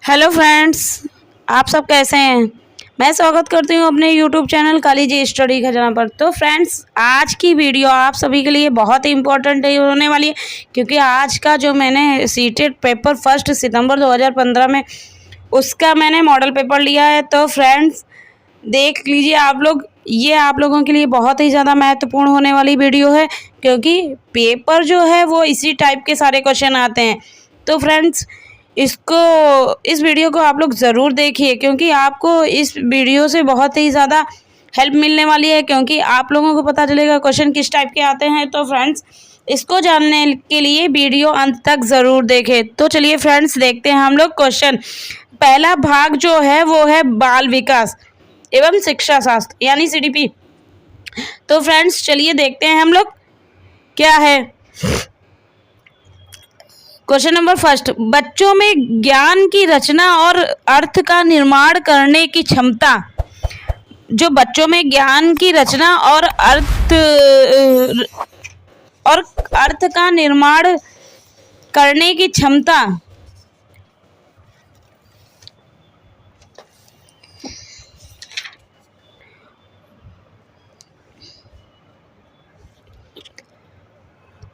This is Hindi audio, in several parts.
हेलो फ्रेंड्स, आप सब कैसे हैं। मैं स्वागत करती हूँ अपने YouTube channel Kali ji study खजाना पर। तो फ्रेंड्स, आज की वीडियो आप सभी के लिए बहुत ही इम्पोर्टेंट होने वाली है, क्योंकि आज का जो मैंने सीटेट पेपर 1 सितंबर 2015 में उसका मैंने मॉडल पेपर लिया है। तो फ्रेंड्स देख लीजिए आप लोग, ये आप लोगों के लिए बहुत ही ज़्यादा महत्वपूर्ण होने वाली वीडियो है, क्योंकि पेपर जो है वो इसी टाइप के सारे क्वेश्चन आते हैं। तो फ्रेंड्स इस वीडियो को आप लोग ज़रूर देखिए, क्योंकि आपको इस वीडियो से बहुत ही ज़्यादा हेल्प मिलने वाली है, क्योंकि आप लोगों को पता चलेगा क्वेश्चन किस टाइप के आते हैं। तो फ्रेंड्स इसको जानने के लिए वीडियो अंत तक ज़रूर देखें। तो चलिए फ्रेंड्स देखते हैं हम लोग क्वेश्चन। पहला भाग जो है वो है बाल विकास एवं शिक्षा शास्त्र यानी सीडीपी। तो फ्रेंड्स चलिए देखते हैं हम लोग क्या है। क्वेश्चन नंबर 1, बच्चों में ज्ञान की रचना और अर्थ का निर्माण करने की क्षमता। जो बच्चों में ज्ञान की रचना और अर्थ का निर्माण करने की क्षमता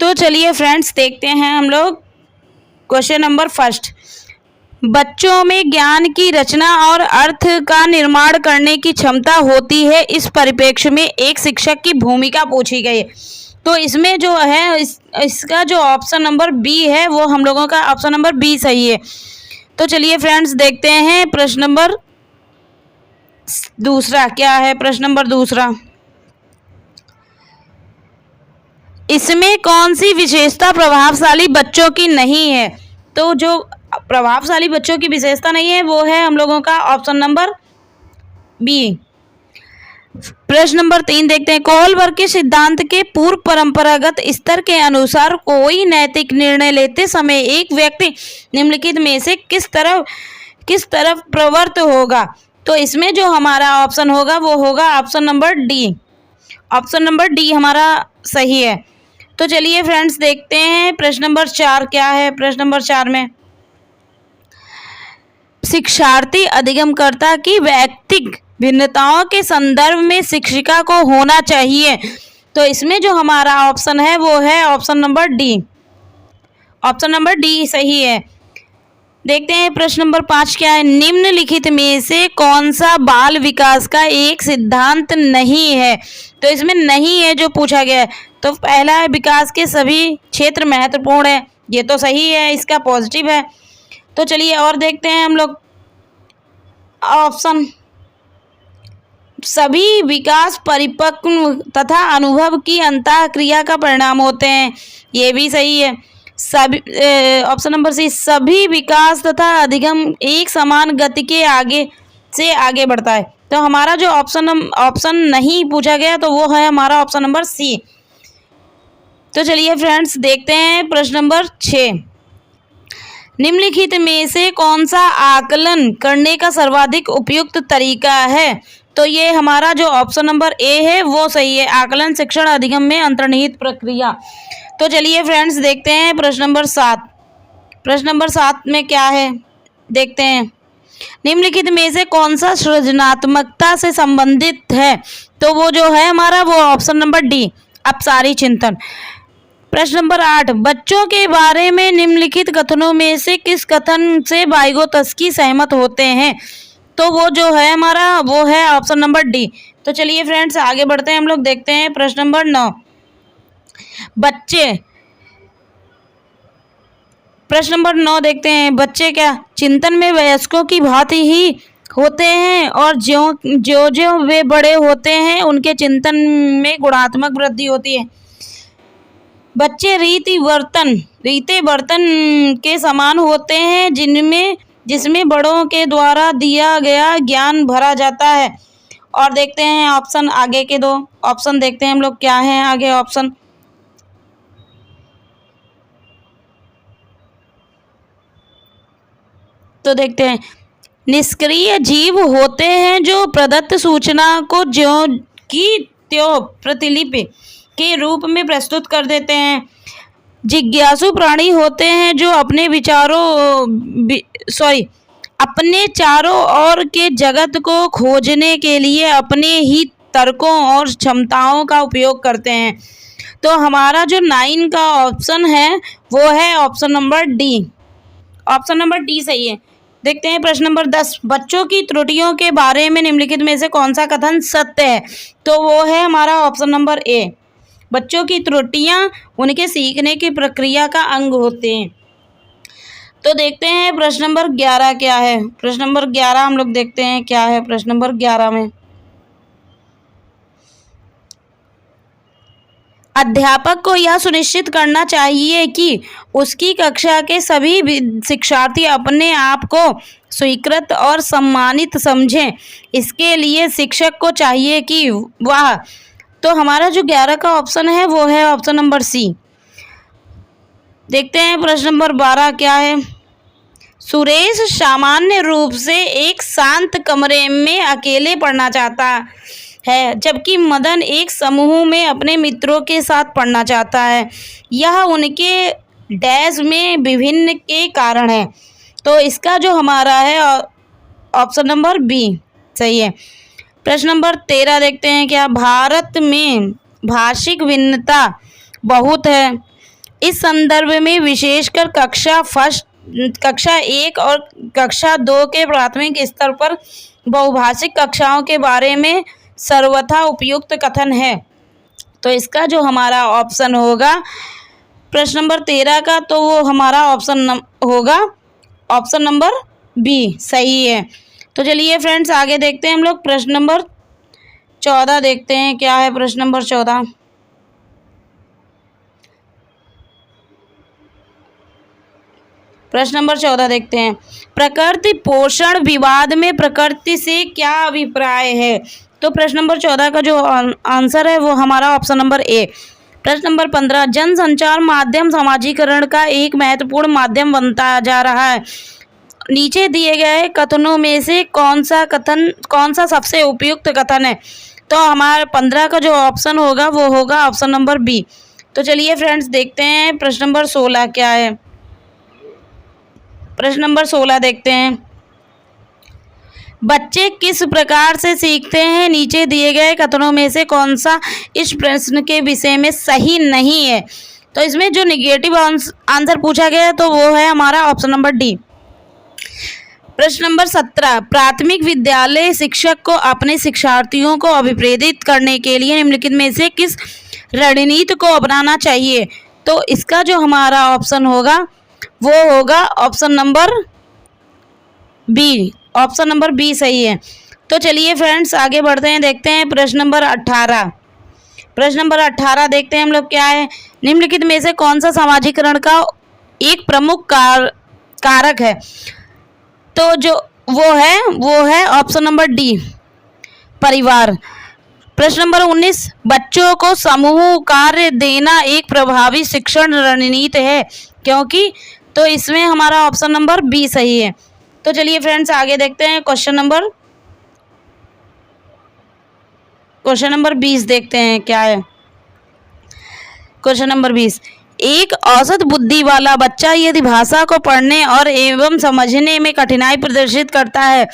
तो चलिए फ्रेंड्स देखते हैं हम लोग क्वेश्चन नंबर 1, बच्चों में ज्ञान की रचना और अर्थ का निर्माण करने की क्षमता होती है। इस परिप्रेक्ष्य में एक शिक्षक की भूमिका पूछी गई है। तो इसमें जो है इसका जो ऑप्शन नंबर बी है वो हम लोगों का ऑप्शन नंबर बी सही है। तो चलिए फ्रेंड्स देखते हैं प्रश्न नंबर 2 क्या है। प्रश्न नंबर 2, इसमें कौन सी विशेषता प्रभावशाली बच्चों की नहीं है। तो जो प्रभावशाली बच्चों की विशेषता नहीं है वो है हम लोगों का ऑप्शन नंबर बी। प्रश्न नंबर 3 देखते हैं, कोहलबर्ग के सिद्धांत के पूर्व परंपरागत स्तर के अनुसार कोई नैतिक निर्णय लेते समय एक व्यक्ति निम्नलिखित में से किस तरफ प्रवृत्त होगा। तो इसमें जो हमारा ऑप्शन होगा वो होगा option number D. Option number D हमारा सही है। तो चलिए फ्रेंड्स देखते हैं प्रश्न नंबर 4 क्या है। प्रश्न नंबर 4 में शिक्षार्थी अधिगमकर्ता की व्यक्तिगत भिन्नताओं के संदर्भ में शिक्षिका को होना चाहिए। तो इसमें जो हमारा ऑप्शन है वो है option number D. Option number D सही है। देखते हैं प्रश्न नंबर 5 क्या है, निम्नलिखित में से कौन सा बाल विकास का एक सिद्धांत नहीं है। तो इसमें नहीं है जो पूछा गया है। तो पहला है विकास के सभी क्षेत्र महत्वपूर्ण है, ये तो सही है, इसका पॉजिटिव है। तो चलिए और देखते हैं हम लोग ऑप्शन, सभी विकास परिपक्व तथा अनुभव की अंतःक्रिया का परिणाम होते हैं, ये भी सही है। सभी ऑप्शन नंबर सी, सभी विकास तथा अधिगम एक समान गति के आगे बढ़ता है। तो हमारा जो ऑप्शन नहीं पूछा गया तो वो है हमारा ऑप्शन नंबर सी। तो चलिए फ्रेंड्स देखते हैं प्रश्न नंबर 6, निम्नलिखित में से कौन सा आकलन करने का सर्वाधिक उपयुक्त तरीका है। तो ये हमारा जो ऑप्शन नंबर ए है वो सही है, आकलन शिक्षण अधिगम में अंतर्निहित प्रक्रिया। तो चलिए फ्रेंड्स देखते हैं प्रश्न नंबर 7। प्रश्न नंबर 7 में क्या है देखते हैं, निम्नलिखित में से कौन सा सृजनात्मकता से संबंधित है। तो वो जो है हमारा वो ऑप्शन नंबर डी, अपसारी चिंतन। प्रश्न नंबर 8, बच्चों के बारे में निम्नलिखित कथनों में से किस कथन से वाइगोत्स्की सहमत होते हैं। तो वो जो है हमारा वो है ऑप्शन नंबर डी। तो चलिए फ्रेंड्स आगे बढ़ते हैं हम लोग, देखते हैं प्रश्न नंबर 9, प्रश्न नंबर 9 देखते हैं, बच्चे क्या चिंतन में वयस्कों की भांति ही होते हैं और ज्यों वे बड़े होते हैं उनके चिंतन में गुणात्मक वृद्धि होती है। बच्चे रीति वर्तन के समान होते हैं जिसमें बड़ों के द्वारा दिया गया ज्ञान भरा जाता है। और देखते हैं ऑप्शन, आगे के 2 ऑप्शन देखते हैं हम लोग क्या है आगे ऑप्शन। तो देखते हैं, निष्क्रिय जीव होते हैं जो प्रदत्त सूचना को ज्यों की त्यों प्रतिलिपि के रूप में प्रस्तुत कर देते हैं। जिज्ञासु प्राणी होते हैं जो अपने अपने चारों ओर के जगत को खोजने के लिए अपने ही तर्कों और क्षमताओं का उपयोग करते हैं। तो हमारा जो 9 का ऑप्शन है वो है option number D. Option number D सही है। देखते हैं प्रश्न नंबर 10, बच्चों की त्रुटियों के बारे में निम्नलिखित में से कौन सा कथन सत्य है? तो वो है हमारा ऑप्शन नंबर ए। बच्चों की त्रुटियां उनके सीखने की प्रक्रिया का अंग होते हैं। तो देखते हैं प्रश्न नंबर 11 क्या है। प्रश्न नंबर 11 हम लोग देखते हैं क्या है प्रश्न नंबर 11 में। अध्यापक को यह सुनिश्चित करना चाहिए कि उसकी कक्षा के सभी शिक्षार्थी अपने आप को स्वीकृत और सम्मानित समझें। इसके लिए शिक्षक को चाहिए कि वह, तो हमारा जो 11 का ऑप्शन है वो है ऑप्शन नंबर सी। देखते हैं प्रश्न नंबर 12 क्या है। सुरेश सामान्य रूप से एक शांत कमरे में अकेले पढ़ना चाहता है, जबकि मदन एक समूह में अपने मित्रों के साथ पढ़ना चाहता है। यह उनके डैश में विभिन्न के कारण है। तो इसका जो हमारा है ऑप्शन नंबर बी सही है। प्रश्न नंबर 13 देखते हैं क्या। भारत में भाषिक भिन्नता बहुत है। इस संदर्भ में विशेषकर कक्षा 1 और कक्षा 2 के प्राथमिक स्तर पर बहुभाषिक कक्षाओं के बारे में सर्वथा उपयुक्त कथन है। तो इसका जो हमारा ऑप्शन होगा प्रश्न नंबर 13 का, तो वो हमारा ऑप्शन होगा ऑप्शन नंबर बी सही है। तो चलिए फ्रेंड्स आगे देखते हैं हम लोग। प्रश्न नंबर 14 देखते हैं क्या है। प्रश्न नंबर 14, प्रश्न नंबर 14 देखते हैं। प्रकृति पोषण विवाद में प्रकृति से क्या अभिप्राय है? तो प्रश्न नंबर 14 का जो आंसर है वो हमारा ऑप्शन नंबर ए। प्रश्न नंबर 15, जनसंचार माध्यम समाजीकरण का एक महत्वपूर्ण माध्यम बनता जा रहा है। नीचे दिए गए कथनों में से कौन सा सबसे उपयुक्त कथन है? तो हमारा 15 का जो ऑप्शन होगा वो होगा ऑप्शन नंबर बी। तो चलिए फ्रेंड्स देखते हैं प्रश्न नंबर 16 क्या है। प्रश्न नंबर 16 देखते हैं। बच्चे किस प्रकार से सीखते हैं? नीचे दिए गए कथनों में से कौन सा इस प्रश्न के विषय में सही नहीं है? तो इसमें जो निगेटिव आंसर पूछा गया है तो वो है हमारा ऑप्शन नंबर डी। प्रश्न नंबर 17, प्राथमिक विद्यालय शिक्षक को अपने शिक्षार्थियों को अभिप्रेरित करने के लिए निम्नलिखित में से किस रणनीति को अपनाना चाहिए? तो इसका जो हमारा ऑप्शन होगा वो होगा option number B. Option number B सही है। तो चलिए फ्रेंड्स आगे बढ़ते हैं, देखते हैं प्रश्न नंबर 18। प्रश्न नंबर 18 देखते हैं हम लोग क्या है। निम्नलिखित में से कौन सा समाजीकरण का एक प्रमुख कारक है? तो जो वो है ऑप्शन नंबर डी, परिवार। प्रश्न नंबर 19, बच्चों को समूह कार्य देना एक प्रभावी शिक्षण रणनीति है क्योंकि? तो इसमें हमारा ऑप्शन नंबर बी सही है। तो चलिए फ्रेंड्स आगे देखते हैं क्वेश्चन नंबर 20 देखते हैं क्या है। क्वेश्चन नंबर 20, एक औसत बुद्धि वाला बच्चा यदि भाषा को पढ़ने और एवं समझने में कठिनाई प्रदर्शित करता है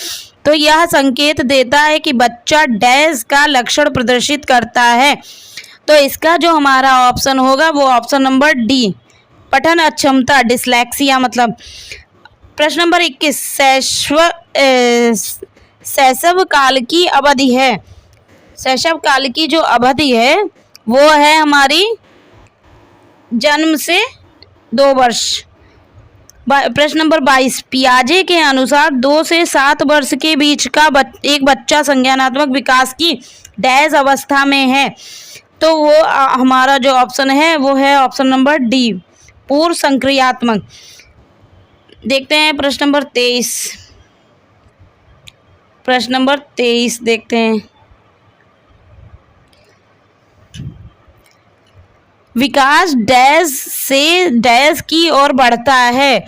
तो यह संकेत देता है कि बच्चा डैश का लक्षण प्रदर्शित करता है। तो इसका जो हमारा ऑप्शन होगा वो ऑप्शन नंबर डी, पठन अक्षमता, डिसलेक्सिया मतलब। प्रश्न नंबर 21, शैशव काल की अवधि है। शैशव काल की जो अवधि है वो है हमारी जन्म से 2 वर्ष। प्रश्न नंबर 22, पियाजे के अनुसार 2 से 7 वर्ष के बीच का एक बच्चा संज्ञानात्मक विकास की डैश अवस्था में है। तो वो हमारा जो ऑप्शन है वो है ऑप्शन नंबर डी, पूर्व संक्रियात्मक। देखते हैं प्रश्न नंबर 23। प्रश्न नंबर 23 देखते हैं। विकास डैश से डैश की ओर बढ़ता है।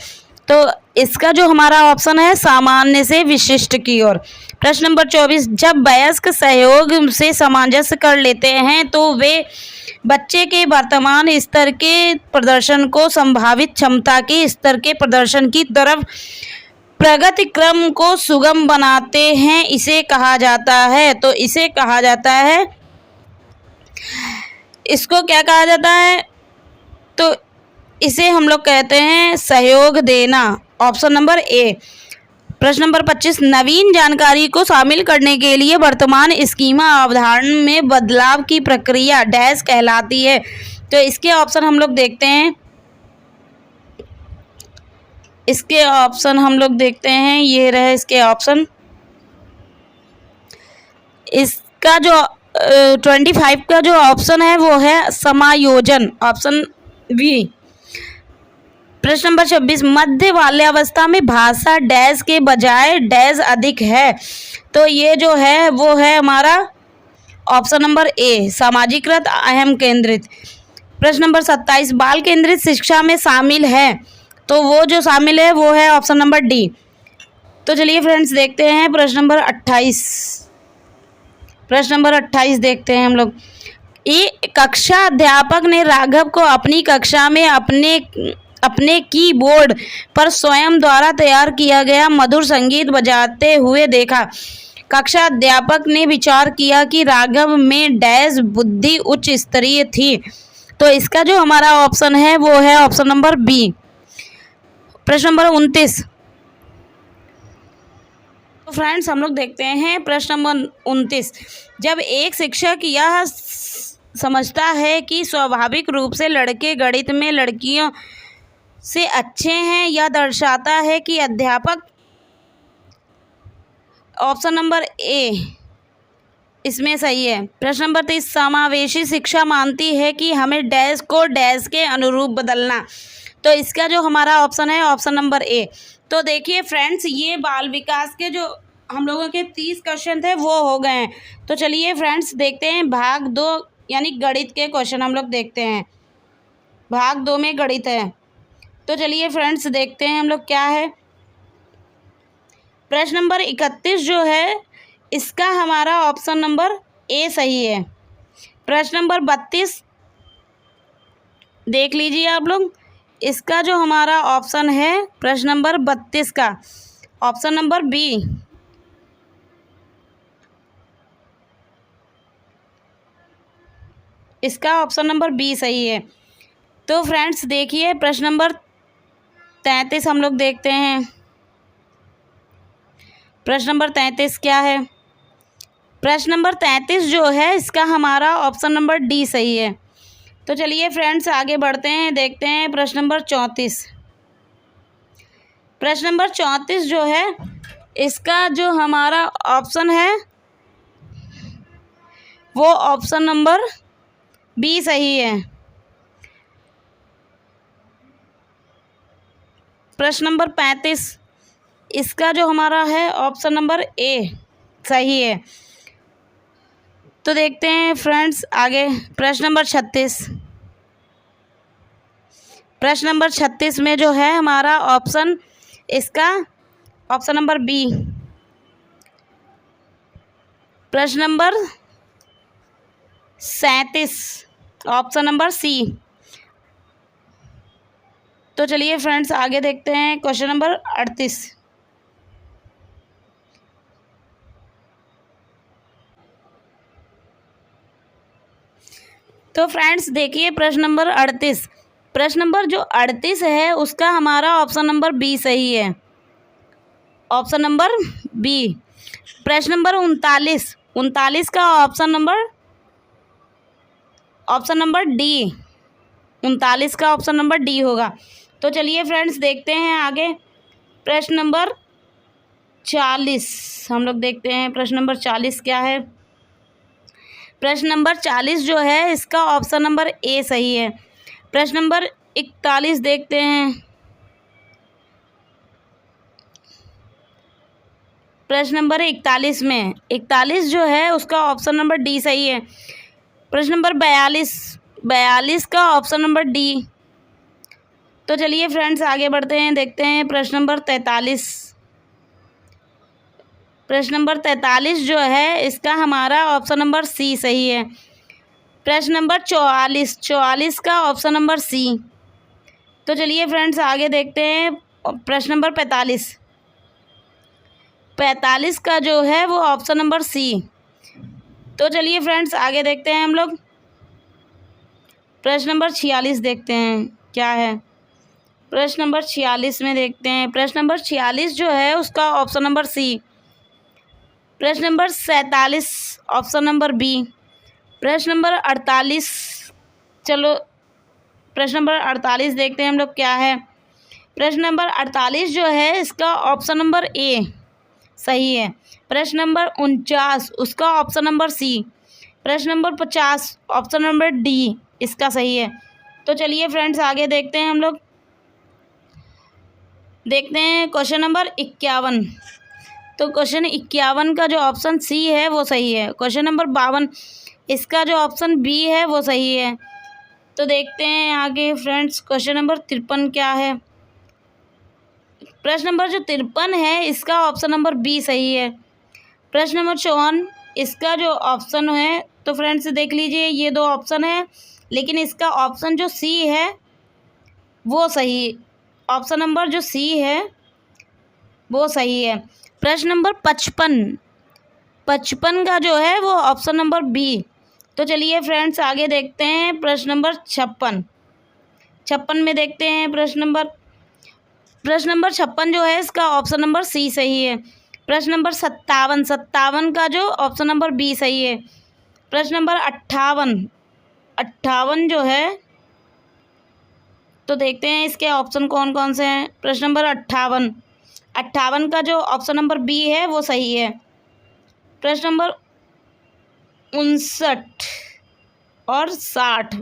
तो इसका जो हमारा ऑप्शन है सामान्य से विशिष्ट की ओर। प्रश्न नंबर 24, जब वयस्क सहयोग से सामंजस्य कर लेते हैं तो वे बच्चे के वर्तमान स्तर के प्रदर्शन को संभावित क्षमता के स्तर के प्रदर्शन की तरफ प्रगति क्रम को सुगम बनाते हैं इसे कहा जाता है। तो इसे कहा जाता है, इसको क्या कहा जाता है? तो इसे हम लोग कहते हैं सहयोग देना। Option number A. प्रश्न नंबर 25, नवीन जानकारी को शामिल करने के लिए वर्तमान स्कीमा अवधारणा में बदलाव की प्रक्रिया डैश कहलाती है। तो इसके ऑप्शन हम लोग देखते हैं, इसके ऑप्शन हम लोग देखते हैं, ये रहे इसके ऑप्शन। इसका जो 25 का जो ऑप्शन है वो है समायोजन, ऑप्शन बी। प्रश्न नंबर 26, मध्य बाल्यावस्था में भाषा डैश के बजाय डैश अधिक है। तो ये जो है वो है हमारा ऑप्शन नंबर ए, सामाजिकृत अहम केंद्रित। प्रश्न नंबर 27, बाल केंद्रित शिक्षा में शामिल है। तो वो जो शामिल है वो है ऑप्शन नंबर डी। तो चलिए फ्रेंड्स देखते हैं प्रश्न नंबर 28। प्रश्न नंबर 28 देखते हैं हम लोग। एक कक्षा अध्यापक ने राघव को अपनी कक्षा में अपने कीबोर्ड पर स्वयं द्वारा तैयार किया गया मधुर संगीत बजाते हुए देखा। कक्षा अध्यापक ने विचार किया कि राघव में डैश बुद्धि उच्च स्तरीय थी। तो इसका जो हमारा ऑप्शन है वो है ऑप्शन नंबर बी। प्रश्न नंबर 29। तो फ्रेंड्स हम लोग देखते हैं प्रश्न नंबर 29। जब एक शिक्षक यह समझता है कि स्वाभाविक रूप से लड़के गणित में लड़कियों से अच्छे हैं, यह दर्शाता है कि अध्यापक, ऑप्शन नंबर ए इसमें सही है। प्रश्न नंबर 30, समावेशी शिक्षा मानती है कि हमें डैश को डैश के अनुरूप बदलना। तो इसका जो हमारा ऑप्शन है ऑप्शन नंबर ए। तो देखिए फ्रेंड्स, ये बाल विकास के जो हम लोगों के 30 क्वेश्चन थे वो हो गए हैं। तो चलिए फ्रेंड्स देखते हैं भाग 2 यानी गणित के क्वेश्चन हम लोग देखते हैं। भाग 2 में गणित है। तो चलिए फ्रेंड्स देखते हैं हम लोग क्या है। प्रश्न नंबर 31 जो है इसका हमारा ऑप्शन नंबर ए सही है। प्रश्न नंबर 32 देख लीजिए आप लोग, इसका जो हमारा ऑप्शन है प्रश्न नंबर 32 का ऑप्शन नंबर बी। इसका ऑप्शन नंबर बी सही है। तो फ्रेंड्स देखिए प्रश्न नंबर 33 हम लोग देखते हैं। प्रश्न नंबर 33 क्या है? प्रश्न नंबर 33 जो है इसका हमारा ऑप्शन नंबर डी सही है। तो चलिए फ्रेंड्स आगे बढ़ते हैं, देखते हैं प्रश्न नंबर 34। प्रश्न नंबर 34 जो है इसका जो हमारा ऑप्शन है वो ऑप्शन नंबर बी सही है। प्रश्न नंबर 35 इसका जो हमारा है ऑप्शन नंबर ए सही है। तो देखते हैं फ्रेंड्स आगे प्रश्न नंबर 36। प्रश्न नंबर 36 में जो है हमारा ऑप्शन इसका ऑप्शन नंबर बी। प्रश्न नंबर 37 ऑप्शन नंबर सी। तो चलिए फ्रेंड्स आगे देखते हैं क्वेश्चन नंबर 38। तो फ्रेंड्स देखिए प्रश्न नंबर 38। प्रश्न नंबर जो 38 है उसका हमारा ऑप्शन नंबर बी सही है, ऑप्शन नंबर बी। प्रश्न नंबर 39 का ऑप्शन नंबर डी। 39 का ऑप्शन नंबर डी होगा। तो चलिए फ्रेंड्स देखते हैं आगे प्रश्न नंबर 40 हम लोग देखते हैं। प्रश्न नंबर 40 क्या है? प्रश्न नंबर 40 जो है इसका ऑप्शन नंबर ए सही है। प्रश्न नंबर 41 देखते हैं। प्रश्न नंबर 41 में 41 जो है उसका ऑप्शन नंबर डी सही है। प्रश्न नंबर 42 का ऑप्शन नंबर डी। तो चलिए फ्रेंड्स आगे बढ़ते हैं, देखते हैं प्रश्न नंबर 43। प्रश्न नंबर 43 जो है इसका हमारा ऑप्शन नंबर सी सही है। प्रश्न नंबर 44 का ऑप्शन नंबर सी। तो चलिए फ्रेंड्स आगे देखते हैं प्रश्न नंबर 45। 45 का जो है वो ऑप्शन नंबर सी। तो चलिए फ्रेंड्स आगे देखते हैं हम लोग। प्रश्न नंबर 46 देखते हैं क्या है। प्रश्न नंबर 46 में देखते हैं। प्रश्न नंबर 46 जो है उसका ऑप्शन नंबर सी। प्रश्न नंबर 47 ऑप्शन नंबर बी। प्रश्न नंबर 48, चलो प्रश्न नंबर 48 देखते हैं हम लोग क्या है। प्रश्न नंबर 48 जो है इसका ऑप्शन नंबर ए सही है। प्रश्न नंबर 49 उसका ऑप्शन नंबर सी। प्रश्न नंबर 50 ऑप्शन नंबर डी इसका सही है। तो चलिए फ्रेंड्स आगे देखते हैं हम लोग। देखते हैं क्वेश्चन नंबर 51। तो क्वेश्चन 51 का जो ऑप्शन सी है वो सही है। क्वेश्चन नंबर 52 इसका जो ऑप्शन बी है वो सही है। तो देखते हैं आगे फ्रेंड्स क्वेश्चन नंबर 53 क्या है। प्रश्न नंबर जो 53 है इसका ऑप्शन नंबर बी सही है। प्रश्न नंबर 54 इसका जो ऑप्शन है, तो फ्रेंड्स देख लीजिए ये दो ऑप्शन है, लेकिन इसका ऑप्शन जो सी है वो सही, ऑप्शन नंबर जो सी है वो सही है। प्रश्न नंबर 55 का जो है वो ऑप्शन नंबर बी। तो चलिए फ्रेंड्स आगे देखते हैं प्रश्न नंबर 56 में देखते हैं। प्रश्न नंबर 56 जो है इसका ऑप्शन नंबर सी सही है। प्रश्न नंबर 57 का जो ऑप्शन नंबर बी सही है। प्रश्न नंबर 58 जो है, तो देखते हैं इसके ऑप्शन कौन कौन से हैं। प्रश्न नंबर 58 का जो ऑप्शन नंबर बी है वो सही है। प्रश्न नंबर 59 और 60,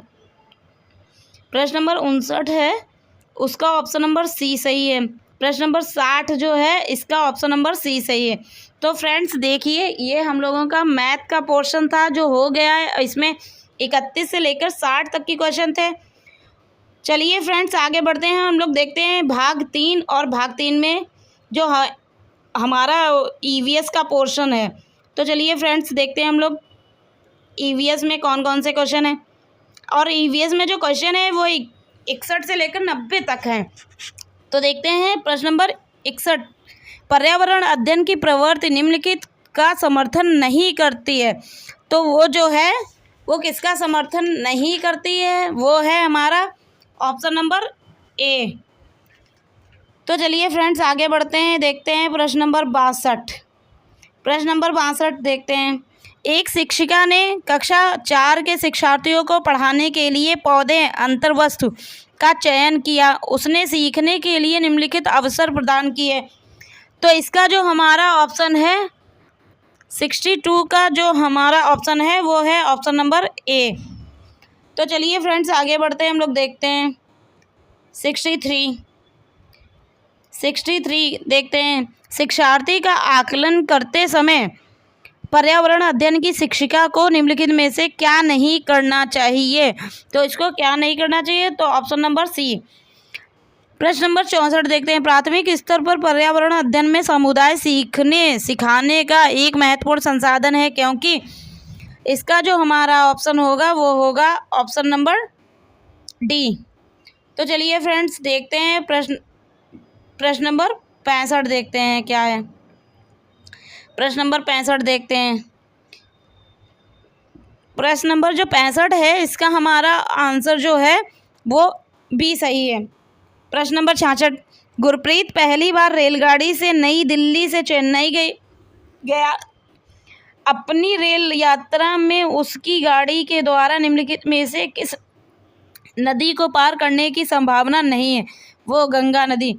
प्रश्न नंबर 59 है उसका ऑप्शन नंबर सी सही है। प्रश्न नंबर 60 जो है इसका ऑप्शन नंबर सी सही है। तो फ्रेंड्स देखिए ये हम लोगों का मैथ का पोर्शन था जो हो गया है। इसमें 31 से लेकर 60 तक की क्वेश्चन थे। चलिए फ्रेंड्स आगे बढ़ते हैं। हम लोग देखते हैं भाग 3, और भाग 3 में जो हमारा ईवीएस का पोर्शन है। तो चलिए फ्रेंड्स देखते हैं हम लोग ईवीएस में कौन कौन से क्वेश्चन हैं। और ईवीएस में जो क्वेश्चन है वो 61 से लेकर 90 तक हैं। तो देखते हैं प्रश्न नंबर 61, पर्यावरण अध्ययन की प्रवृत्ति निम्नलिखित का समर्थन नहीं करती है। तो वो जो है वो किसका समर्थन नहीं करती है, वो है हमारा ऑप्शन नंबर ए। तो चलिए फ्रेंड्स आगे बढ़ते हैं। देखते हैं प्रश्न नंबर 62 देखते हैं। एक शिक्षिका ने कक्षा 4 के शिक्षार्थियों को पढ़ाने के लिए पौधे अंतर्वस्तु का चयन किया। उसने सीखने के लिए निम्नलिखित अवसर प्रदान किए। तो इसका जो हमारा ऑप्शन है 62 का जो हमारा ऑप्शन है वो है ऑप्शन नंबर ए। तो चलिए फ्रेंड्स आगे बढ़ते हैं। हम लोग देखते हैं 63 देखते हैं। शिक्षार्थी का आकलन करते समय पर्यावरण अध्ययन की शिक्षिका को निम्नलिखित में से क्या नहीं करना चाहिए। तो इसको क्या नहीं करना चाहिए, तो ऑप्शन नंबर सी। प्रश्न नंबर 64 देखते हैं। प्राथमिक स्तर पर पर्यावरण अध्ययन में समुदाय सीखने सिखाने का एक महत्वपूर्ण संसाधन है, क्योंकि इसका जो हमारा ऑप्शन होगा वो होगा ऑप्शन नंबर डी। तो चलिए फ्रेंड्स देखते हैं प्रश्न नंबर 65 देखते हैं क्या है। प्रश्न नंबर 65 देखते हैं। प्रश्न नंबर जो 65 है इसका हमारा आंसर जो है वो बी सही है। प्रश्न नंबर 66, गुरप्रीत पहली बार रेलगाड़ी से नई दिल्ली से चेन्नई गया। अपनी रेल यात्रा में उसकी गाड़ी के द्वारा निम्नलिखित में से किस नदी को पार करने की संभावना नहीं है, वो गंगा नदी।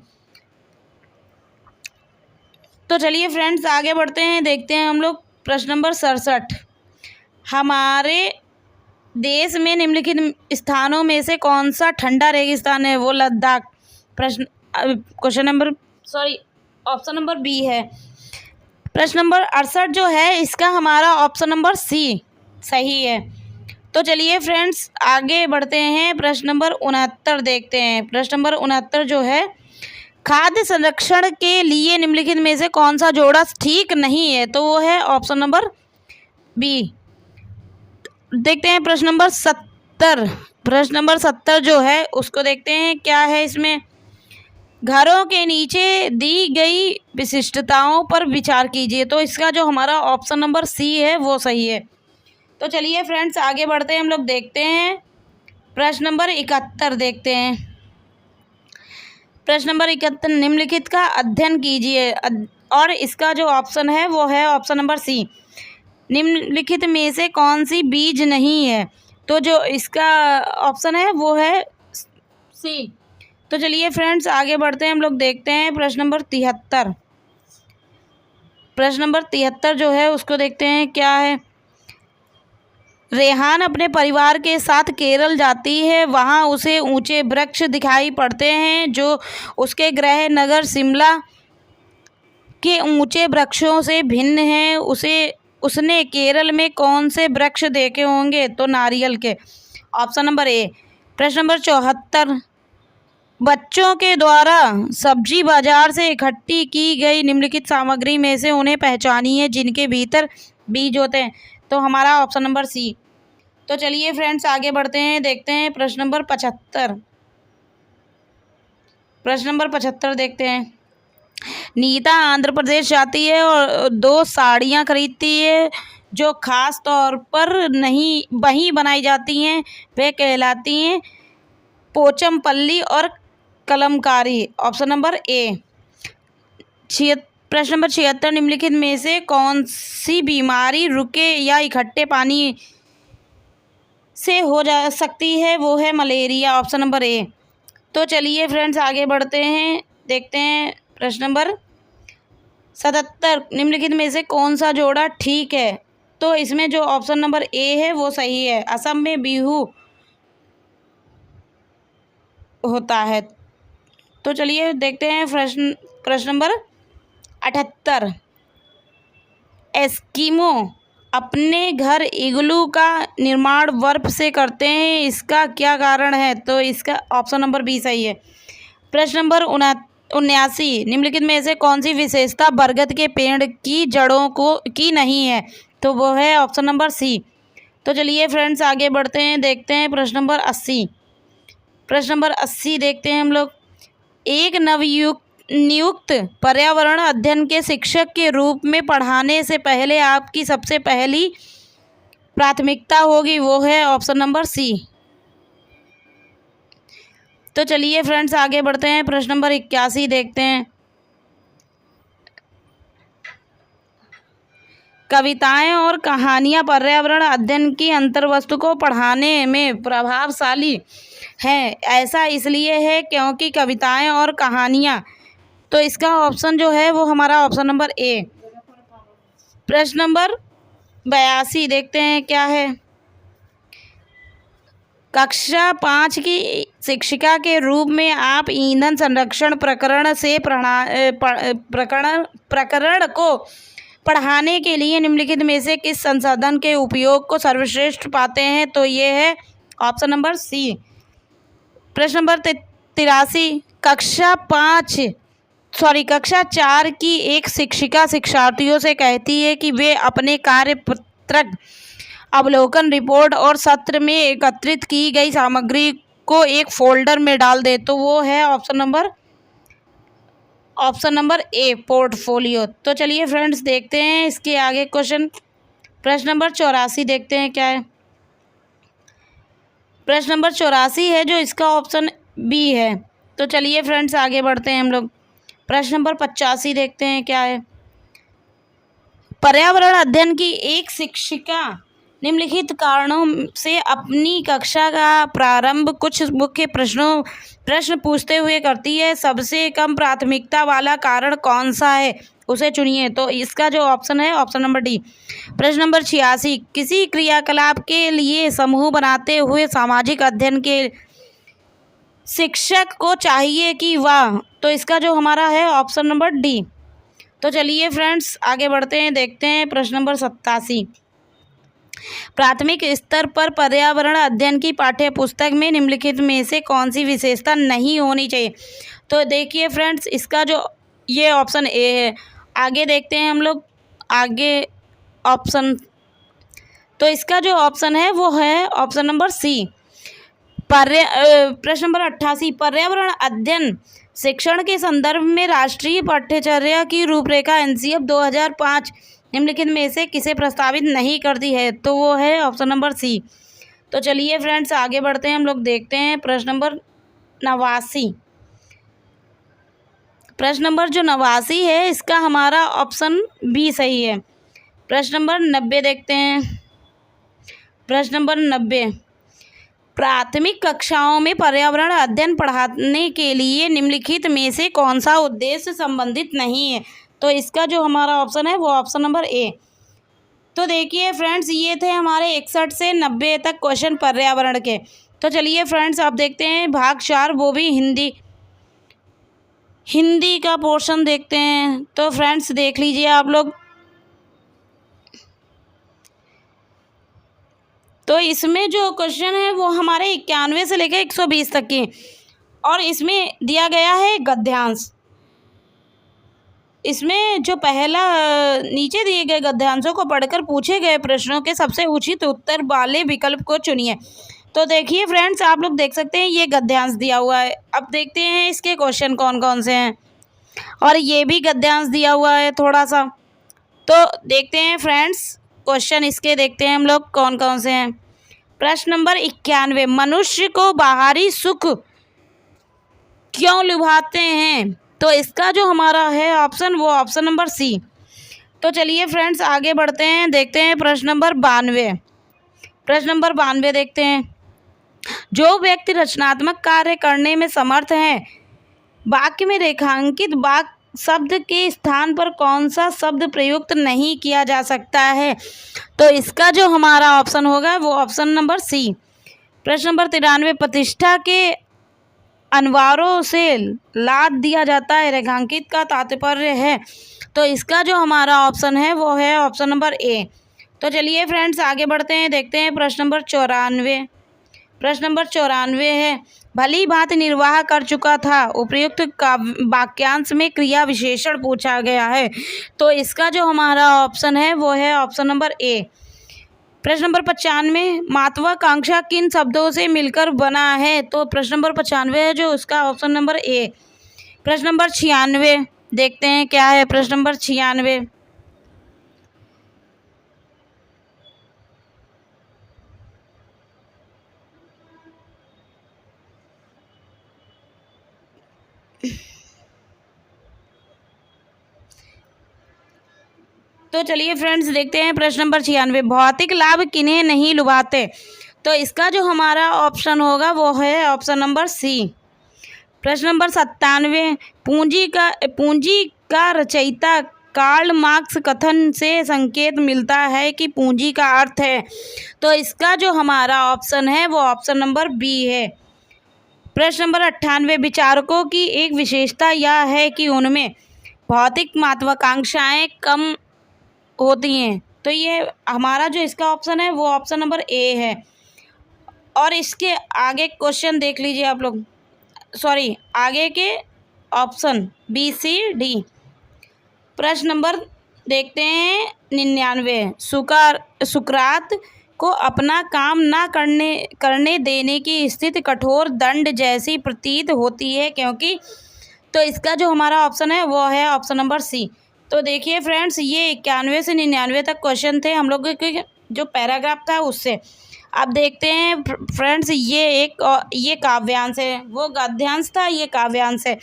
तो चलिए फ्रेंड्स आगे बढ़ते हैं। देखते हैं हम लोग प्रश्न नंबर 67, हमारे देश में निम्नलिखित स्थानों में से कौन सा ठंडा रेगिस्तान है, वो लद्दाख। ऑप्शन नंबर बी है। प्रश्न नंबर 68 जो है इसका हमारा ऑप्शन नंबर सी सही है। तो चलिए फ्रेंड्स आगे बढ़ते हैं। प्रश्न नंबर 69 देखते हैं। प्रश्न नंबर 69 जो है, खाद्य संरक्षण के लिए निम्नलिखित में से कौन सा जोड़ा ठीक नहीं है, तो वो है ऑप्शन नंबर बी। देखते हैं प्रश्न नंबर 70 जो है उसको देखते हैं क्या है इसमें। घरों के नीचे दी गई विशिष्टताओं पर विचार कीजिए। तो इसका जो हमारा ऑप्शन नंबर सी है वो सही है। तो चलिए फ्रेंड्स आगे बढ़ते हैं, हम लोग देखते हैं प्रश्न नंबर 71 देखते हैं। प्रश्न नंबर 71, निम्नलिखित का अध्ययन कीजिए और इसका जो ऑप्शन है वो है ऑप्शन नंबर सी। निम्नलिखित में से कौन सी बीज नहीं है? तो जो इसका ऑप्शन है वो है सी। तो चलिए फ्रेंड्स आगे बढ़ते हैं, हम लोग देखते हैं प्रश्न नंबर 73। प्रश्न नंबर 73 जो है उसको देखते हैं क्या है। रेहान अपने परिवार के साथ केरल जाती है, वहाँ उसे ऊंचे वृक्ष दिखाई पड़ते हैं जो उसके गृह नगर शिमला के ऊंचे वृक्षों से भिन्न हैं। उसने केरल में कौन से वृक्ष देखे होंगे? तो नारियल के। Option number A. प्रश्न नंबर 74, बच्चों के द्वारा सब्जी बाजार से इकट्ठी की गई निम्नलिखित सामग्री में से उन्हें पहचानिए जिनके भीतर बीज होते हैं। तो हमारा ऑप्शन नंबर सी। तो चलिए फ्रेंड्स आगे बढ़ते हैं, देखते हैं प्रश्न नंबर 75। प्रश्न नंबर 75 देखते हैं। नीता आंध्र प्रदेश जाती है और 2 साड़ियाँ खरीदती है जो खास तौर पर नहीं वहीं बनाई जाती हैं। वे कहलाती हैं पोचमपल्ली और कलमकारी। Option number A. प्रश्न नंबर 76, निम्नलिखित में से कौन सी बीमारी रुके या इकट्ठे पानी से हो जा सकती है? वो है मलेरिया। Option number A. तो चलिए फ्रेंड्स आगे बढ़ते हैं, देखते हैं प्रश्न नंबर 77, निम्नलिखित में से कौन सा जोड़ा ठीक है? तो इसमें जो ऑप्शन नंबर ए है वो सही है। असम में बिहू होता है। तो चलिए देखते हैं प्रश्न नंबर 78, एस्किमो अपने घर इग्लू का निर्माण बर्फ से करते हैं, इसका क्या कारण है? तो इसका ऑप्शन नंबर बी सही है। प्रश्न नंबर 79, निम्नलिखित में से कौन सी विशेषता बरगद के पेड़ की जड़ों की नहीं है? तो वो है ऑप्शन नंबर सी। तो चलिए फ्रेंड्स आगे बढ़ते हैं, देखते हैं प्रश्न नंबर 80। प्रश्न नंबर 80 देखते हैं हम लोग। एक नियुक्त पर्यावरण अध्ययन के शिक्षक के रूप में पढ़ाने से पहले आपकी सबसे पहली प्राथमिकता होगी, वो है ऑप्शन नंबर सी। तो चलिए फ्रेंड्स आगे बढ़ते हैं, प्रश्न नंबर 81 देखते हैं। कविताएं और कहानियां पर्यावरण अध्ययन की अंतर्वस्तु को पढ़ाने में प्रभावशाली हैं। ऐसा इसलिए है क्योंकि कविताएं और कहानियां, तो इसका ऑप्शन जो है वो हमारा ऑप्शन नंबर ए। प्रश्न नंबर 82 देखते हैं क्या है। कक्षा 5 की शिक्षिका के रूप में आप ईंधन संरक्षण प्रकरण को पढ़ाने के लिए निम्नलिखित में से किस संसाधन के उपयोग को सर्वश्रेष्ठ पाते हैं? तो ये है ऑप्शन नंबर सी। प्रश्न नंबर 83, कक्षा 4 की एक शिक्षिका शिक्षार्थियों से कहती है कि वे अपने कार्यपत्रक, अवलोकन रिपोर्ट और सत्र में एकत्रित की गई सामग्री को एक फोल्डर में डाल दे। तो वो है ऑप्शन नंबर ए, पोर्टफोलियो। तो चलिए फ्रेंड्स देखते हैं इसके आगे क्वेश्चन। प्रश्न नंबर 84 देखते हैं क्या है। प्रश्न नंबर 84 है जो इसका ऑप्शन बी है। तो चलिए फ्रेंड्स आगे बढ़ते हैं हम लोग। प्रश्न नंबर 85 देखते हैं क्या है। पर्यावरण अध्ययन की एक शिक्षिका निम्नलिखित कारणों से अपनी कक्षा का प्रारंभ कुछ मुख्य प्रश्न पूछते हुए करती है। सबसे कम प्राथमिकता वाला कारण कौन सा है, उसे चुनिए। तो इसका जो ऑप्शन है ऑप्शन नंबर डी। प्रश्न नंबर 86, किसी क्रियाकलाप के लिए समूह बनाते हुए सामाजिक अध्ययन के शिक्षक को चाहिए कि वह, तो इसका जो हमारा है ऑप्शन नंबर डी। तो चलिए फ्रेंड्स आगे बढ़ते हैं, देखते हैं प्रश्न नंबर 87। प्राथमिक स्तर पर पर्यावरण अध्ययन की पाठ्य पुस्तक में निम्नलिखित में से कौन सी विशेषता नहीं होनी चाहिए? तो देखिए फ्रेंड्स इसका जो ये ऑप्शन ए है। आगे देखते हैं हम लोग आगे ऑप्शन। तो इसका जो ऑप्शन है वो है ऑप्शन नंबर सी। प्रश्न नंबर 88, पर्यावरण अध्ययन शिक्षण के संदर्भ में राष्ट्रीय पाठ्यचर्या की रूपरेखा एनसीएफ 2005 निम्नलिखित में से किसे प्रस्तावित नहीं करती है? तो वो है ऑप्शन नंबर सी। तो चलिए फ्रेंड्स आगे बढ़ते हैं, हम लोग देखते हैं प्रश्न नंबर 89। प्रश्न नंबर जो 89 है इसका हमारा ऑप्शन बी सही है। प्रश्न नंबर 90 देखते हैं। प्रश्न नंबर 90, प्राथमिक कक्षाओं में पर्यावरण अध्ययन पढ़ाने के लिए निम्नलिखित में से कौन सा उद्देश्य संबंधित नहीं है? तो इसका जो हमारा ऑप्शन है वो ऑप्शन नंबर ए। तो देखिए फ्रेंड्स, ये थे हमारे 61 से 90 तक क्वेश्चन पर्यावरण के। तो चलिए फ्रेंड्स आप देखते हैं भाग 4, वो भी हिंदी का पोर्शन देखते हैं। तो फ्रेंड्स देख लीजिए आप लोग। तो इसमें जो क्वेश्चन है वो हमारे 91 से लेकर 120 तक के, और इसमें दिया गया है गद्यांश। इसमें जो पहला नीचे दिए गए गद्यांशों को पढ़कर पूछे गए प्रश्नों के सबसे उचित उत्तर वाले विकल्प को चुनिए। तो देखिए फ्रेंड्स आप लोग देख सकते हैं ये गद्यांश दिया हुआ है। अब देखते हैं इसके क्वेश्चन कौन कौन से हैं, और ये भी गद्यांश दिया हुआ है थोड़ा सा। तो देखते हैं फ्रेंड्स क्वेश्चन इसके, देखते हैं हम लोग कौन कौन से हैं। प्रश्न नंबर 91, मनुष्य को बाहरी सुख क्यों लुभाते हैं? तो इसका जो हमारा है ऑप्शन वो ऑप्शन नंबर सी। तो चलिए फ्रेंड्स आगे बढ़ते हैं, देखते हैं प्रश्न नंबर 92। प्रश्न नंबर 92 देखते हैं, जो व्यक्ति रचनात्मक कार्य करने में समर्थ है, वाक्य में रेखांकित वाक्य शब्द के स्थान पर कौन सा शब्द प्रयुक्त नहीं किया जा सकता है? तो इसका जो हमारा ऑप्शन होगा वो ऑप्शन नंबर सी। प्रश्न नंबर 93, प्रतिष्ठा के अनवारों से लाद दिया जाता है, रेखांकित का तात्पर्य है। तो इसका जो हमारा ऑप्शन है वो है ऑप्शन नंबर ए। तो चलिए फ्रेंड्स आगे बढ़ते हैं, देखते हैं प्रश्न नंबर 94। प्रश्न नंबर 94 है, भली भांति निर्वाह कर चुका था, उपर्युक्त का वाक्यांश में क्रिया विशेषण पूछा गया है। तो इसका जो हमारा ऑप्शन है वो है ऑप्शन नंबर ए। प्रश्न नंबर 95, महत्वाकांक्षा किन शब्दों से मिलकर बना है? तो प्रश्न नंबर 95 है जो उसका ऑप्शन नंबर ए। प्रश्न नंबर 96 देखते हैं क्या है। प्रश्न नंबर 96, तो चलिए फ्रेंड्स देखते हैं प्रश्न नंबर 96, भौतिक लाभ किन्हें नहीं लुभाते? तो इसका जो हमारा ऑप्शन होगा वो है ऑप्शन नंबर सी। प्रश्न नंबर 97, पूंजी का रचयिता कार्ल मार्क्स कथन से संकेत मिलता है कि पूंजी का अर्थ है। तो इसका जो हमारा ऑप्शन है वो ऑप्शन नंबर बी है। प्रश्न नंबर 98, विचारकों की एक विशेषता यह है कि उनमें भौतिक महत्वाकांक्षाएं कम होती हैं। तो ये हमारा जो इसका ऑप्शन है वो ऑप्शन नंबर ए है। और इसके आगे क्वेश्चन देख लीजिए आप लोग, सॉरी आगे के ऑप्शन बी सी डी। प्रश्न नंबर देखते हैं 99, सुकरात को अपना काम ना करने देने की स्थिति कठोर दंड जैसी प्रतीत होती है क्योंकि? तो इसका जो हमारा ऑप्शन है वो है ऑप्शन नंबर सी। तो देखिए फ्रेंड्स ये 91 से 99 तक क्वेश्चन थे हम लोग के जो पैराग्राफ था उससे। अब देखते हैं फ्रेंड्स ये काव्यांश है, वो गद्यांश था, ये काव्यांश है।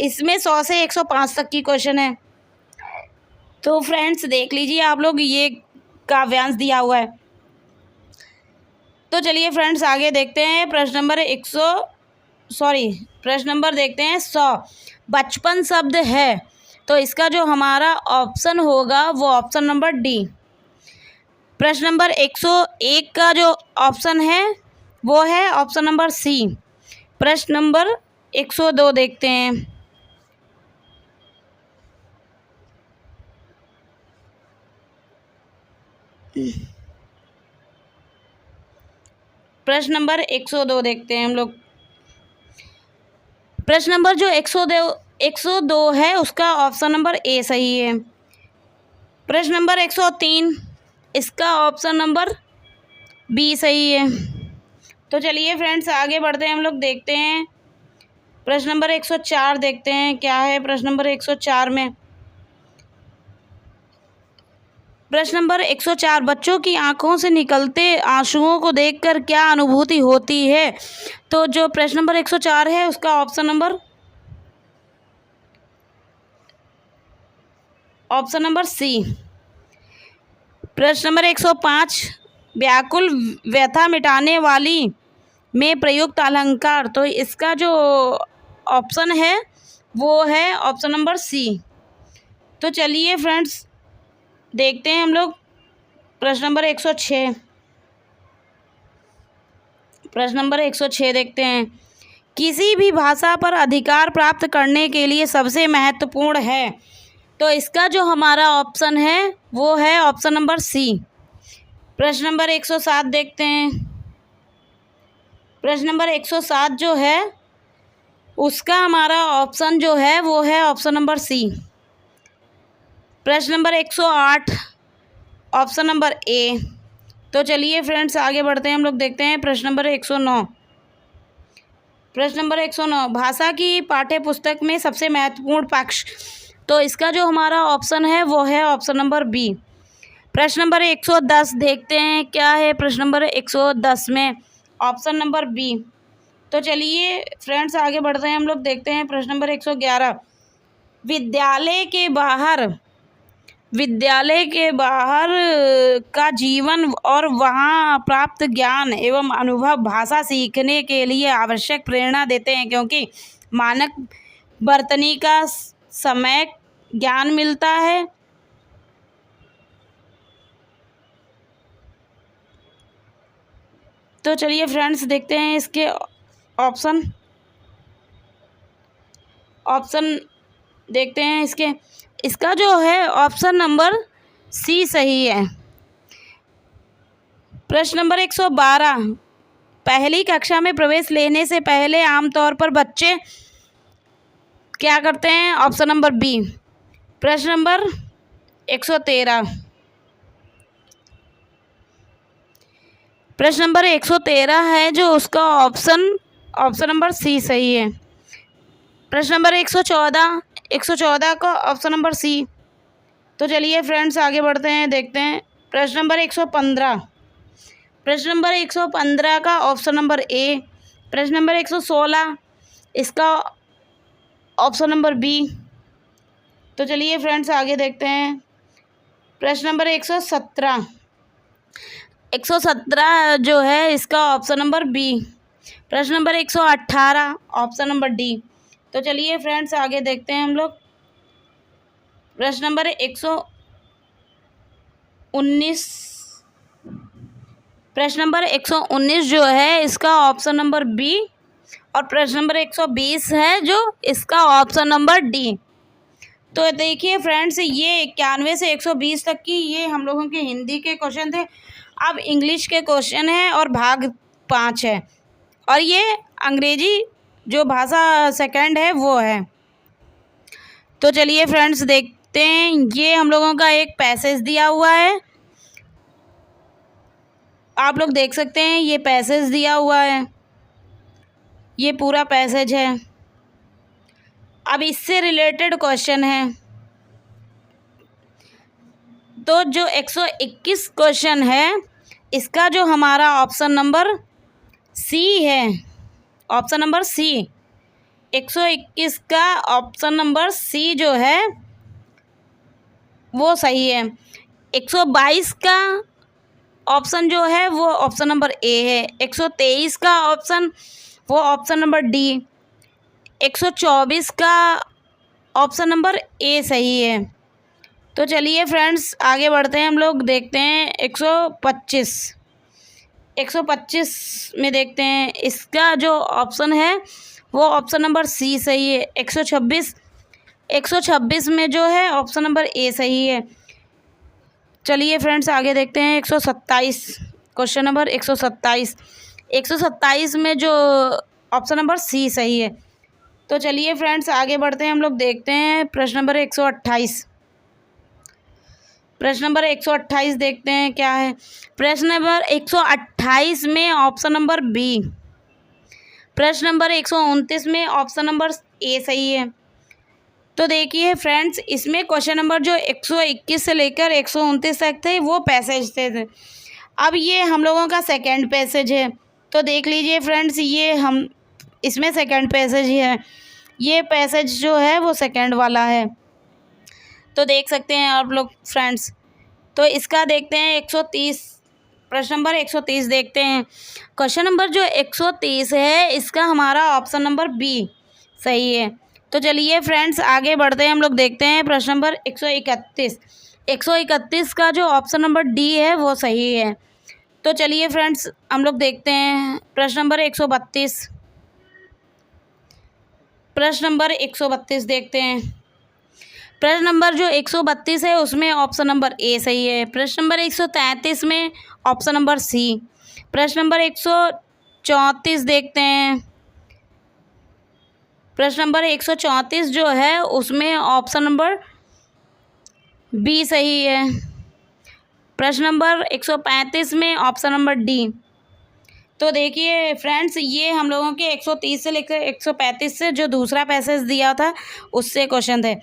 इसमें 100 से 105 तक की क्वेश्चन है। तो फ्रेंड्स देख लीजिए आप लोग, ये काव्यांश दिया हुआ है। तो चलिए फ्रेंड्स आगे देखते हैं प्रश्न नंबर देखते हैं 100, बचपन शब्द है। तो इसका जो हमारा ऑप्शन होगा वो ऑप्शन नंबर डी। प्रश्न नंबर 101 का जो ऑप्शन है वो है ऑप्शन नंबर सी। प्रश्न नंबर 102 देखते हैं। प्रश्न नंबर 102 देखते हैं हम लोग। प्रश्न नंबर जो 102 है उसका ऑप्शन नंबर ए सही है। प्रश्न नंबर 103 इसका ऑप्शन नंबर बी सही है। तो चलिए फ्रेंड्स आगे बढ़ते हैं हम लोग, देखते हैं प्रश्न नंबर 104 देखते हैं क्या है प्रश्न नंबर 104 में। प्रश्न नंबर 104, बच्चों की आंखों से निकलते आंसुओं को देखकर क्या अनुभूति होती है? तो जो प्रश्न नंबर 104 है उसका ऑप्शन नंबर सी। प्रश्न नंबर 105, व्याकुल व्यथा मिटाने वाली में प्रयुक्त अलंकार, तो इसका जो ऑप्शन है वो है ऑप्शन नंबर सी। तो चलिए फ्रेंड्स देखते हैं हम लोग प्रश्न नंबर 106। प्रश्न नंबर 106 देखते हैं, किसी भी भाषा पर अधिकार प्राप्त करने के लिए सबसे महत्वपूर्ण है, तो इसका जो हमारा ऑप्शन है वो है ऑप्शन नंबर सी। प्रश्न नंबर 107 देखते हैं। प्रश्न नंबर 107 जो है उसका हमारा ऑप्शन जो है वो है ऑप्शन नंबर सी। प्रश्न नंबर 108 ऑप्शन नंबर ए। तो चलिए फ्रेंड्स आगे बढ़ते हैं, हम लोग देखते हैं प्रश्न नंबर 109। प्रश्न नंबर 109, भाषा की पाठ्य पुस्तक में सबसे महत्वपूर्ण पक्ष, तो इसका जो हमारा ऑप्शन है वो है ऑप्शन नंबर बी। प्रश्न नंबर 110 देखते हैं क्या है प्रश्न नंबर 110 में ऑप्शन नंबर बी। तो चलिए फ्रेंड्स आगे बढ़ते हैं, हम लोग देखते हैं प्रश्न नंबर 111, विद्यालय के बाहर का जीवन और वहाँ प्राप्त ज्ञान एवं अनुभव भाषा सीखने के लिए आवश्यक प्रेरणा देते हैं, क्योंकि मानक बरतनी का समय ज्ञान मिलता है। तो चलिए फ्रेंड्स देखते हैं इसके ऑप्शन देखते हैं इसका जो है ऑप्शन नंबर सी सही है। प्रश्न नंबर 112, पहली कक्षा में प्रवेश लेने से पहले आमतौर पर बच्चे क्या करते हैं? Option number B. प्रश्न नंबर 113, प्रश्न नंबर 113 है जो उसका ऑप्शन नंबर सी सही है। प्रश्न नंबर 114 का ऑप्शन नंबर सी। तो चलिए फ्रेंड्स आगे बढ़ते हैं, देखते हैं प्रश्न नंबर 115। प्रश्न नंबर 115 का ऑप्शन नंबर ए। प्रश्न नंबर 116 इसका ऑप्शन नंबर बी। तो चलिए फ्रेंड्स आगे देखते हैं प्रश्न नंबर 117 जो है इसका ऑप्शन नंबर बी। प्रश्न नंबर 118 ऑप्शन नंबर डी। तो चलिए फ्रेंड्स आगे देखते हैं हम लोग प्रश्न नंबर 119। प्रश्न नंबर 119 जो है इसका ऑप्शन नंबर बी, और प्रश्न नंबर 120 है जो इसका ऑप्शन नंबर डी। तो देखिए फ्रेंड्स ये 91 से 120 तक की ये हम लोगों के हिंदी के क्वेश्चन थे। अब इंग्लिश के क्वेश्चन है और भाग 5 है, और ये अंग्रेजी जो भाषा सेकंड है वो है। तो चलिए फ्रेंड्स देखते हैं, ये हम लोगों का एक पैसेज दिया हुआ है, आप लोग देख सकते हैं ये पैसेज दिया हुआ है, ये पूरा पैसेज है। अब इससे रिलेटेड क्वेश्चन है, तो जो 121 क्वेश्चन है इसका जो हमारा ऑप्शन नंबर सी है, ऑप्शन नंबर सी 121 का ऑप्शन नंबर सी जो है वो सही है। 122 का ऑप्शन जो है वो ऑप्शन नंबर ए है। 123 का ऑप्शन वो ऑप्शन नंबर डी। 124 का ऑप्शन नंबर ए सही है। तो चलिए फ्रेंड्स आगे बढ़ते हैं, हम लोग देखते हैं 125 में देखते हैं इसका जो ऑप्शन है वो ऑप्शन नंबर सी सही है। 126 में जो है ऑप्शन नंबर ए सही है। चलिए फ्रेंड्स आगे देखते हैं 127, क्वेश्चन नंबर 127 में जो ऑप्शन नंबर सी सही है। तो चलिए फ्रेंड्स आगे बढ़ते हैं, हम लोग देखते हैं प्रश्न नंबर 128। प्रश्न नंबर 128 देखते हैं क्या है। प्रश्न नंबर 128 में ऑप्शन नंबर बी। प्रश्न नंबर 129 में ऑप्शन नंबर ए सही है। तो देखिए फ्रेंड्स, इसमें क्वेश्चन नंबर जो 121 से लेकर 129 तक थे वो पैसेज थे। अब ये हम लोगों का सेकंड पैसेज है, तो देख लीजिए फ्रेंड्स, ये हम इसमें सेकंड पैसेज ही है, ये पैसेज जो है वो सेकंड वाला है। तो देख सकते हैं आप लोग फ्रेंड्स। तो इसका देखते हैं 130, प्रश्न नंबर 130 देखते हैं। क्वेश्चन नंबर जो 130 है इसका हमारा ऑप्शन नंबर बी सही है। तो चलिए फ्रेंड्स आगे बढ़ते हैं, हम लोग देखते हैं प्रश्न नंबर 131। 131 का जो ऑप्शन नंबर डी है वो सही है। तो चलिए फ्रेंड्स हम लोग देखते हैं प्रश्न नंबर 132। प्रश्न नंबर 132 देखते हैं। प्रश्न नंबर जो 132 है उसमें ऑप्शन नंबर ए सही है। प्रश्न नंबर 133 में ऑप्शन नंबर सी। प्रश्न नंबर 134 देखते हैं। प्रश्न नंबर 134 जो है उसमें ऑप्शन नंबर बी सही है। प्रश्न नंबर 135 में ऑप्शन नंबर डी। तो देखिए फ्रेंड्स, ये हम लोगों के 130 से लेकर 135 से जो दूसरा पैसेज दिया था उससे क्वेश्चन थे।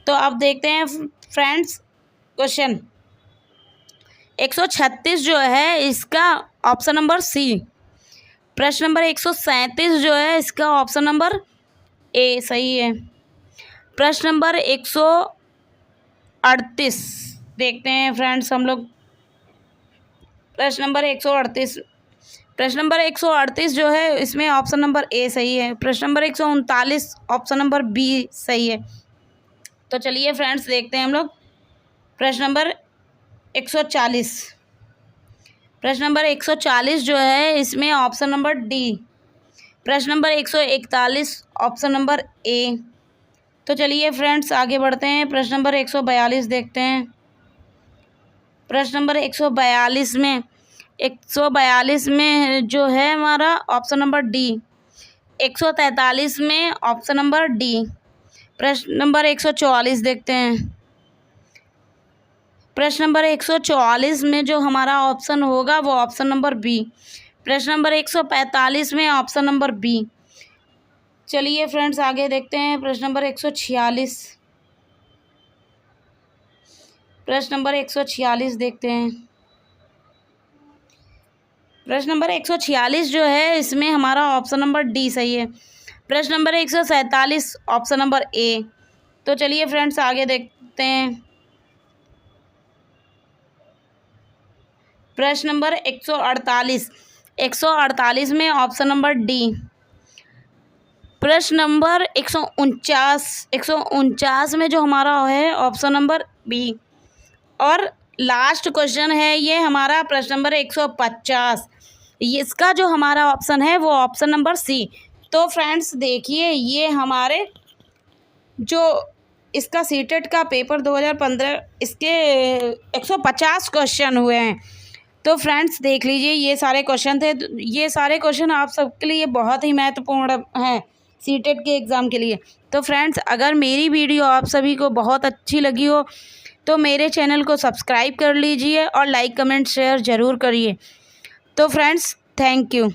तो अब देखते हैं फ्रेंड्स क्वेश्चन 136 जो है इसका ऑप्शन नंबर सी। प्रश्न नंबर 137 जो है इसका ऑप्शन नंबर ए सही है। प्रश्न नंबर 138 देखते हैं फ्रेंड्स हम लोग। प्रश्न नंबर 138 जो है इसमें ऑप्शन नंबर ए सही है। प्रश्न नंबर 139 ऑप्शन नंबर बी सही है। तो चलिए फ्रेंड्स देखते हैं हम लोग प्रश्न नंबर 140। प्रश्न नंबर 140 जो है इसमें ऑप्शन नंबर डी। प्रश्न नंबर 141 ऑप्शन नंबर ए। तो चलिए फ्रेंड्स आगे बढ़ते हैं, प्रश्न नंबर 142 देखते हैं। प्रश्न नंबर 142 में जो है हमारा ऑप्शन नंबर डी। 143 में ऑप्शन नंबर डी। प्रश्न नंबर 144 देखते हैं। प्रश्न नंबर 144 में जो हमारा ऑप्शन होगा वो ऑप्शन नंबर बी। प्रश्न नंबर 145 में ऑप्शन नंबर बी। चलिए फ्रेंड्स आगे देखते हैं प्रश्न नंबर 146। प्रश्न नंबर 146 देखते हैं। प्रश्न नंबर 146 जो है इसमें हमारा ऑप्शन नंबर डी सही है। प्रश्न नंबर 147 ऑप्शन नंबर ए। तो चलिए फ्रेंड्स आगे देखते हैं प्रश्न नंबर 148 में ऑप्शन नंबर डी। प्रश्न नंबर 149 में जो हमारा है ऑप्शन नंबर बी। और लास्ट क्वेश्चन है ये हमारा प्रश्न नंबर 150, इसका जो हमारा ऑप्शन है वो ऑप्शन नंबर सी। तो फ्रेंड्स देखिए ये हमारे जो इसका सीटेट का पेपर 2015 इसके 150 क्वेश्चन हुए हैं। तो फ्रेंड्स देख लीजिए ये सारे क्वेश्चन थे। ये सारे क्वेश्चन आप सबके लिए बहुत ही महत्वपूर्ण हैं सीटेट के एग्ज़ाम के लिए। तो फ्रेंड्स अगर मेरी वीडियो आप सभी को बहुत अच्छी लगी हो तो मेरे चैनल को सब्सक्राइब कर लीजिए और लाइक कमेंट शेयर ज़रूर करिए। तो फ्रेंड्स थैंक यू।